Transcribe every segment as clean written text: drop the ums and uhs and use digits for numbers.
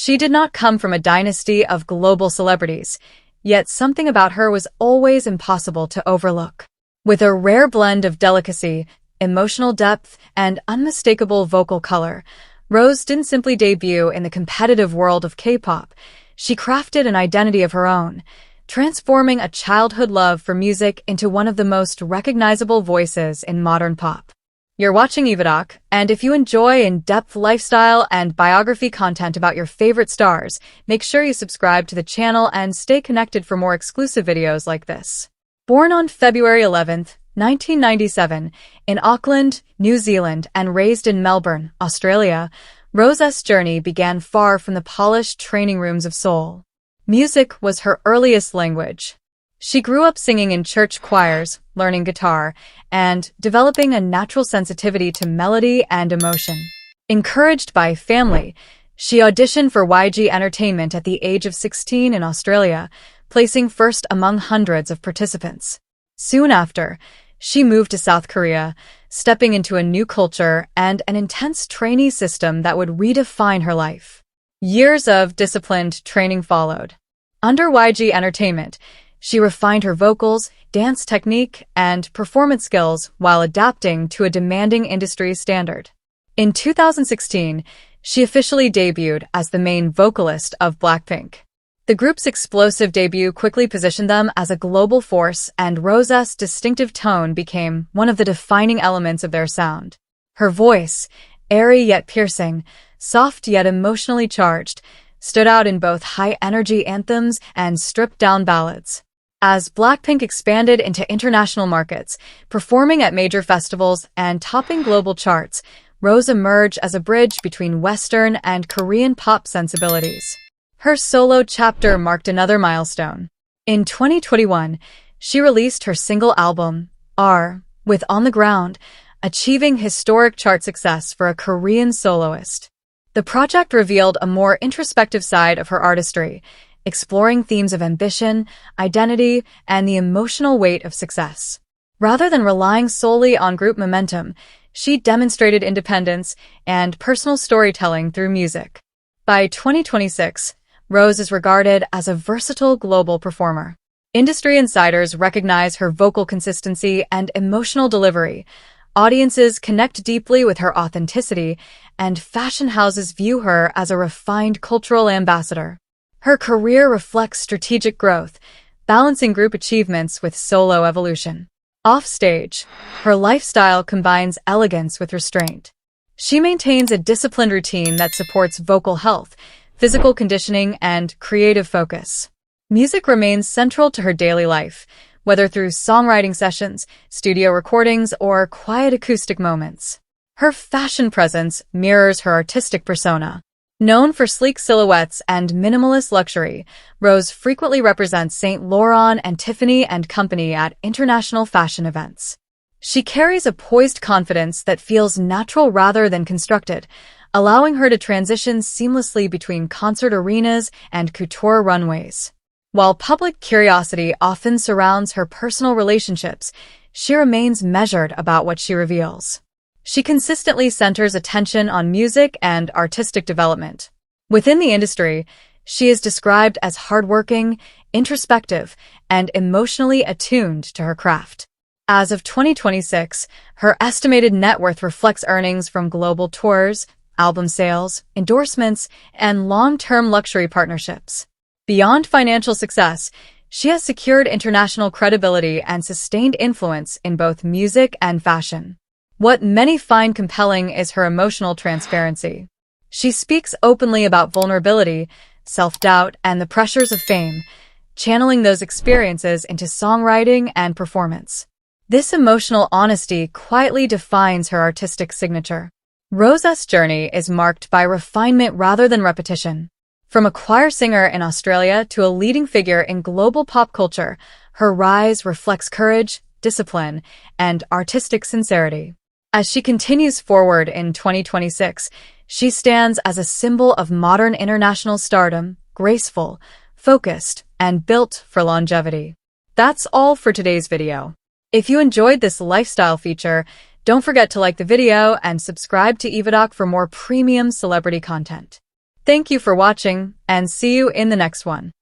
She did not come from a dynasty of global celebrities, yet something about her was always impossible to overlook. With a rare blend of delicacy, emotional depth, and unmistakable vocal color, Rose didn't simply debut in the competitive world of K-pop. She crafted an identity of her own, transforming a childhood love for music into one of the most recognizable voices in modern pop. You're watching EvaDoc, and if you enjoy in-depth lifestyle and biography content about your favorite stars, make sure you subscribe to the channel and stay connected for more exclusive videos like this. Born on February 11th, 1997, in Auckland, New Zealand, and raised in Melbourne, Australia, Rosé's journey began far from the polished training rooms of Seoul. Music was her earliest language. She grew up singing in church choirs, learning guitar, and developing a natural sensitivity to melody and emotion. Encouraged by family, she auditioned for YG Entertainment at the age of 16 in Australia, placing first among hundreds of participants. Soon after, she moved to South Korea, stepping into a new culture and an intense trainee system that would redefine her life. Years of disciplined training followed. Under YG Entertainment, she refined her vocals, dance technique, and performance skills while adapting to a demanding industry standard. In 2016, she officially debuted as the main vocalist of BLACKPINK. The group's explosive debut quickly positioned them as a global force, and Rosé's distinctive tone became one of the defining elements of their sound. Her voice, airy yet piercing, soft yet emotionally charged, stood out in both high-energy anthems and stripped-down ballads. As BLACKPINK expanded into international markets, performing at major festivals and topping global charts, Rose emerged as a bridge between Western and Korean pop sensibilities. Her solo chapter marked another milestone. In 2021, she released her single album, R, with On the Ground, achieving historic chart success for a Korean soloist. The project revealed a more introspective side of her artistry, exploring themes of ambition, identity, and the emotional weight of success. Rather than relying solely on group momentum, she demonstrated independence and personal storytelling through music. By 2026, Rose is regarded as a versatile global performer. Industry insiders recognize her vocal consistency and emotional delivery. Audiences connect deeply with her authenticity, and fashion houses view her as a refined cultural ambassador. Her career reflects strategic growth, balancing group achievements with solo evolution. Offstage, her lifestyle combines elegance with restraint. She maintains a disciplined routine that supports vocal health, physical conditioning, and creative focus. Music remains central to her daily life, whether through songwriting sessions, studio recordings, or quiet acoustic moments. Her fashion presence mirrors her artistic persona. Known for sleek silhouettes and minimalist luxury, Rose frequently represents St. Laurent and Tiffany & Company at international fashion events. She carries a poised confidence that feels natural rather than constructed, allowing her to transition seamlessly between concert arenas and couture runways. While public curiosity often surrounds her personal relationships, she remains measured about what she reveals. She consistently centers attention on music and artistic development. Within the industry, she is described as hardworking, introspective, and emotionally attuned to her craft. As of 2026, her estimated net worth reflects earnings from global tours, album sales, endorsements, and long-term luxury partnerships. Beyond financial success, she has secured international credibility and sustained influence in both music and fashion. What many find compelling is her emotional transparency. She speaks openly about vulnerability, self-doubt, and the pressures of fame, channeling those experiences into songwriting and performance. This emotional honesty quietly defines her artistic signature. Rosé's journey is marked by refinement rather than repetition. From a choir singer in Australia to a leading figure in global pop culture, her rise reflects courage, discipline, and artistic sincerity. As she continues forward in 2026, she stands as a symbol of modern international stardom, graceful, focused, and built for longevity. That's all for today's video. If you enjoyed this lifestyle feature, don't forget to like the video and subscribe to EvaDoc for more premium celebrity content. Thank you for watching, and see you in the next one.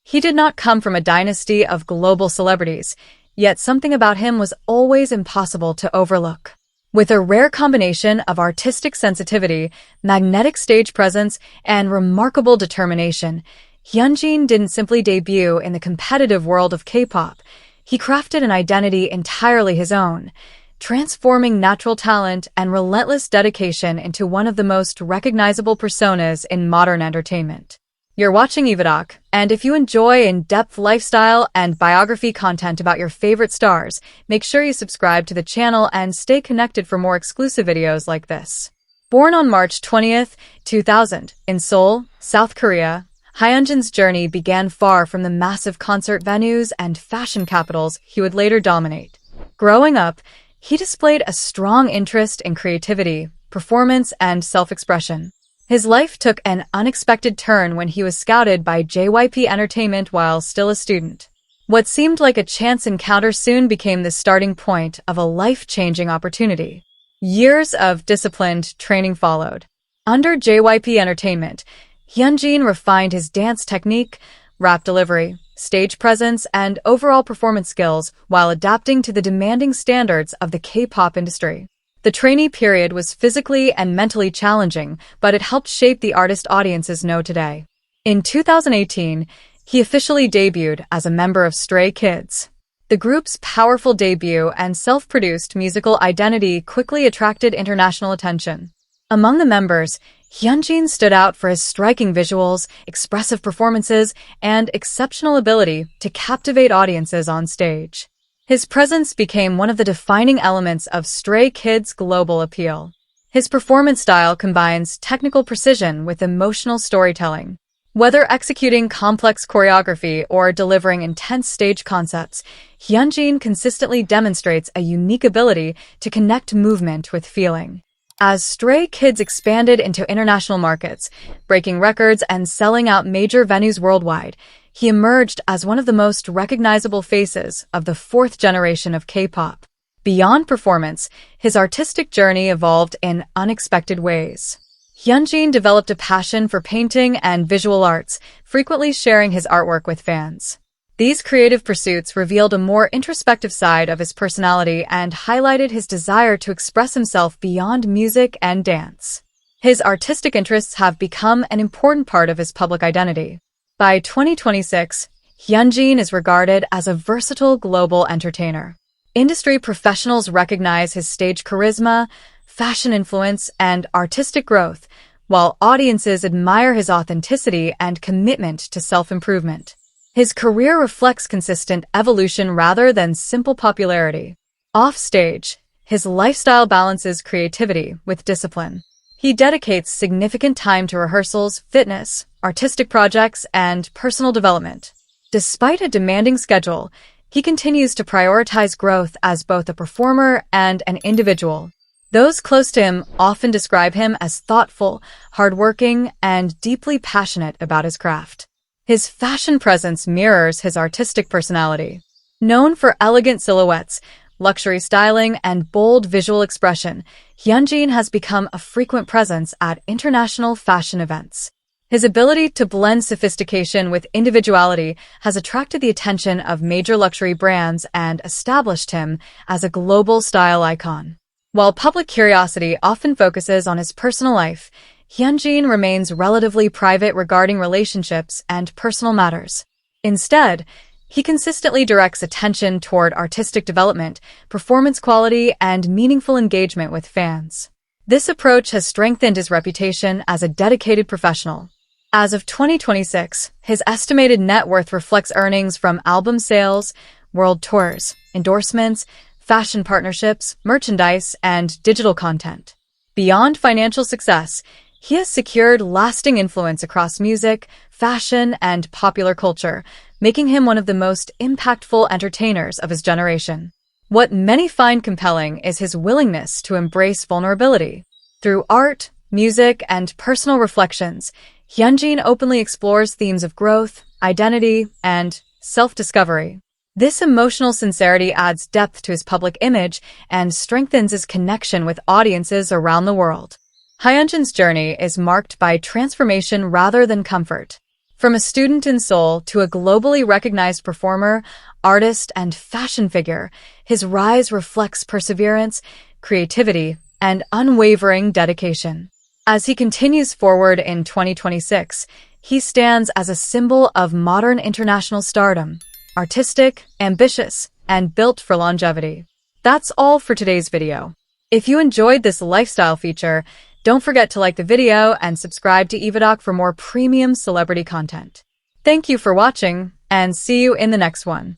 He did not come from a dynasty of global celebrities, yet something about him was always impossible to overlook. With a rare combination of artistic sensitivity, magnetic stage presence, and remarkable determination, Hyunjin didn't simply debut in the competitive world of K-pop. He crafted an identity entirely his own, transforming natural talent and relentless dedication into one of the most recognizable personas in modern entertainment. You're watching EvaDoc, and if you enjoy in-depth lifestyle and biography content about your favorite stars, make sure you subscribe to the channel and stay connected for more exclusive videos like this. Born on March 20th, 2000, in Seoul, South Korea, Hyunjin's journey began far from the massive concert venues and fashion capitals he would later dominate. Growing up, he displayed a strong interest in creativity, performance, and self-expression. His life took an unexpected turn when he was scouted by JYP Entertainment while still a student. What seemed like a chance encounter soon became the starting point of a life-changing opportunity. Years of disciplined training followed. Under JYP Entertainment, Hyunjin refined his dance technique, rap delivery, stage presence, and overall performance skills while adapting to the demanding standards of the K-pop industry. The trainee period was physically and mentally challenging, but it helped shape the artist audiences know today. In 2018, he officially debuted as a member of Stray Kids. The group's powerful debut and self-produced musical identity quickly attracted international attention. Among the members, Hyunjin stood out for his striking visuals, expressive performances, and exceptional ability to captivate audiences on stage. His presence became one of the defining elements of Stray Kids' global appeal. His performance style combines technical precision with emotional storytelling. Whether executing complex choreography or delivering intense stage concepts, Hyunjin consistently demonstrates a unique ability to connect movement with feeling. As Stray Kids expanded into international markets, breaking records and selling out major venues worldwide, he emerged as one of the most recognizable faces of the fourth generation of K-pop. Beyond performance, his artistic journey evolved in unexpected ways. Hyunjin developed a passion for painting and visual arts, frequently sharing his artwork with fans. These creative pursuits revealed a more introspective side of his personality and highlighted his desire to express himself beyond music and dance. His artistic interests have become an important part of his public identity. By 2026, Hyunjin is regarded as a versatile global entertainer. Industry professionals recognize his stage charisma, fashion influence, and artistic growth, while audiences admire his authenticity and commitment to self-improvement. His career reflects consistent evolution rather than simple popularity. Off-stage, his lifestyle balances creativity with discipline. He dedicates significant time to rehearsals, fitness, artistic projects, and personal development. Despite a demanding schedule, he continues to prioritize growth as both a performer and an individual. Those close to him often describe him as thoughtful, hardworking, and deeply passionate about his craft. His fashion presence mirrors his artistic personality. Known for elegant silhouettes, luxury styling, and bold visual expression, Hyunjin has become a frequent presence at international fashion events. His ability to blend sophistication with individuality has attracted the attention of major luxury brands and established him as a global style icon. While public curiosity often focuses on his personal life, Hyunjin remains relatively private regarding relationships and personal matters. Instead, he consistently directs attention toward artistic development, performance quality, and meaningful engagement with fans. This approach has strengthened his reputation as a dedicated professional. As of 2026, his estimated net worth reflects earnings from album sales, world tours, endorsements, fashion partnerships, merchandise, and digital content. Beyond financial success, he has secured lasting influence across music, fashion, and popular culture, making him one of the most impactful entertainers of his generation. What many find compelling is his willingness to embrace vulnerability. Through art, music, and personal reflections, Hyunjin openly explores themes of growth, identity, and self-discovery. This emotional sincerity adds depth to his public image and strengthens his connection with audiences around the world. Hyunjin's journey is marked by transformation rather than comfort. From a student in Seoul to a globally recognized performer, artist, and fashion figure, his rise reflects perseverance, creativity, and unwavering dedication. As he continues forward in 2026, he stands as a symbol of modern international stardom, artistic, ambitious, and built for longevity. That's all for today's video. If you enjoyed this lifestyle feature, don't forget to like the video and subscribe to EvaDoc for more premium celebrity content. Thank you for watching, and see you in the next one.